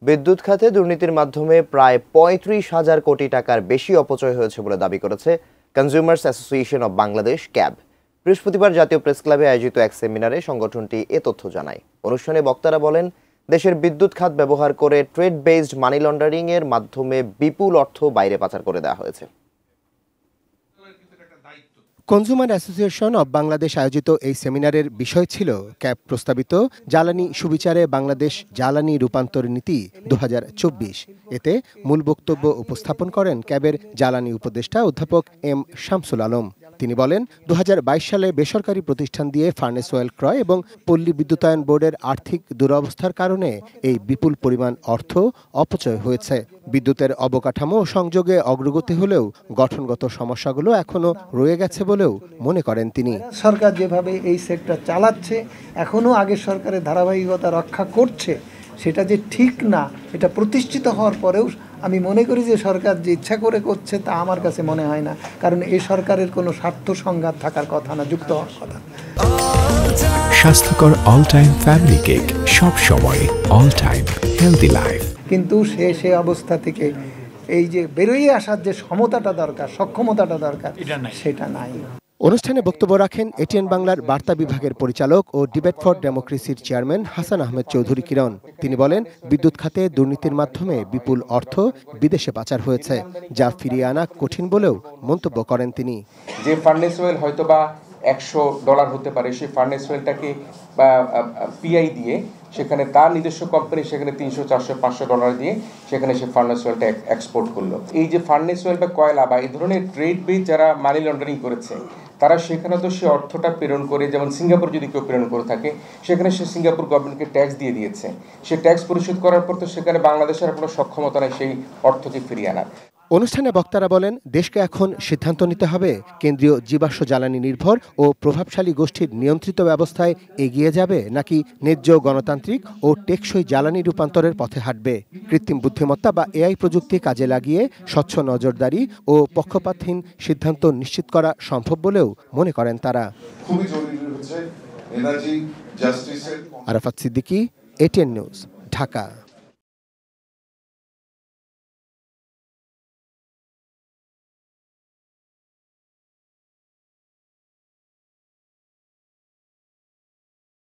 বিদ্যুৎ খাতে দুর্নীতির মাধ্যমে প্রায় ৩৫,০০০ কোটি টাকার বেশি অপচয় হয়েছে বলে দাবি করেছে consumers association of Bangladesh cab. বৃহস্পতিবার জাতীয় প্রেস ক্লাবে আয়োজিত এক সেমিনারে সংগঠনটি এ তথ্য জানায়। অনুষ্ঠানে বক্তারা বলেন, দেশের বিদ্যুৎ খাত ব্যবহার করে ট্রেড বেসড মানি লন্ডারিং এর মাধ্যমে বিপুল অর্থ বাইরে পাচার করে দেওয়া হয়েছে। কনজিউমার অ্যাসোসিয়েশন অব বাংলাদেশ আয়োজিত এই সেমিনারের বিষয় ছিল ক্যাব প্রস্তাবিত জ্বালানি সুবিচারে বাংলাদেশ জ্বালানি রূপান্তর নীতি ২০২৪। এতে মূল বক্তব্য উপস্থাপন করেন ক্যাবের জ্বালানি উপদেষ্টা অধ্যাপক এম শামসুল আলম। তিনি বলেন, ২০২২ সালে বেসরকারি প্রতিষ্ঠান দিয়ে ফার্নেস অয়েল ক্রয় এবং পল্লী বিদ্যুতায়ন বোর্ডের আর্থিক দুরবস্থার কারণে এই বিপুল পরিমাণ অর্থ অপচয় হয়েছে। বিদ্যুতের অবকাঠামো ও সংযোগে অগ্রগতি হলেও গঠনগত সমস্যাগুলো এখনো রয়ে গেছে বলেও মনে করেন তিনি। সরকার যেভাবে এই সেক্টর চালাচ্ছে, এখনো আগের সরকারের ধারাবাহিকতা রক্ষা করছে, সেটা যে ঠিক না, এটা প্রতিষ্ঠিত হওয়ার পরেও আমি মনে করি যে সরকার যে ইচ্ছা করে করছে তা আমার কাছে মনে হয় না। কারণ এই সরকারের কোনো স্বার্থ সংঘাত থাকার কথা না, যুক্ত হওয়ার কথা। স্বাস্থ্যকর অল টাইম ফ্যামিলি কেক, সব সময় অল টাইম হেলদি লাইফ। কিন্তু সে অবস্থা থেকে এই যে বেরিয়ে আসার যে সমতাটা দরকার, সক্ষমতাটা দরকার, সেটা নাই। অনুষ্ঠানে বক্তব্য রাখেন এটিএন বাংলার বার্তা বিভাগের পরিচালক ও ডিবেট ফর ডেমোক্রেসির চেয়ারম্যান হাসান আহমেদ চৌধুরী কিরণ। তিনি বলেন, বিদ্যুৎ খাতে দুর্নীতির মাধ্যমে বিপুল অর্থ বিদেশে পাচার হয়েছে, যা ফিরিয়ে আনা কঠিন বলেও মন্তব্য করেন তিনি। যে ফার্নেস অয়েল হয়তোবা $100 হতে পারে, সেই ফার্নেস অয়েলটাকে পিআই দিয়ে সেখানে তার নিজস্ব কোম্পানি সেখানে $300, $400, $500 দিয়ে সেখানে সে ফার্নেস অয়েলটা এক্সপোর্ট করলো। এই যে ফার্নেস অয়েল বা কয়লা বা এই ধরনের ট্রেড বেস যারা মানি লন্ডারিং করেছে, তারা সেখানে তো সে অর্থটা প্রেরণ করে, যেমন সিঙ্গাপুর যদি কেউ প্রেরণ করে থাকে, সেখানে সে সিঙ্গাপুর গভর্নমেন্টকে ট্যাক্স দিয়ে দিয়েছে। সে ট্যাক্স পরিশোধ করার পর তো সেখানে বাংলাদেশের কোনো সক্ষমতা নেই সেই অর্থকে ফিরিয়ে আনার। অনুষ্ঠানে বক্তারা বলেন, দেশকে এখন সিদ্ধান্ত নিতে হবে কেন্দ্রীয় জীবাশ্ম জ্বালানি নির্ভর ও প্রভাবশালী গোষ্ঠীর নিয়ন্ত্রিত ব্যবস্থায় এগিয়ে যাবে নাকি ন্যায্য গণতান্ত্রিক ও টেকসই জ্বালানি রূপান্তরের পথে হাঁটবে। কৃত্রিম বুদ্ধিমত্তা বা এআই প্রযুক্তি কাজে লাগিয়ে স্বচ্ছ নজরদারি ও পক্ষপাতহীন সিদ্ধান্ত নিশ্চিত করা সম্ভব বলেও মনে করেন তারা। এনার্জি জাস্টিসের। Arafat Siddiqui, ATN news, Dhaka.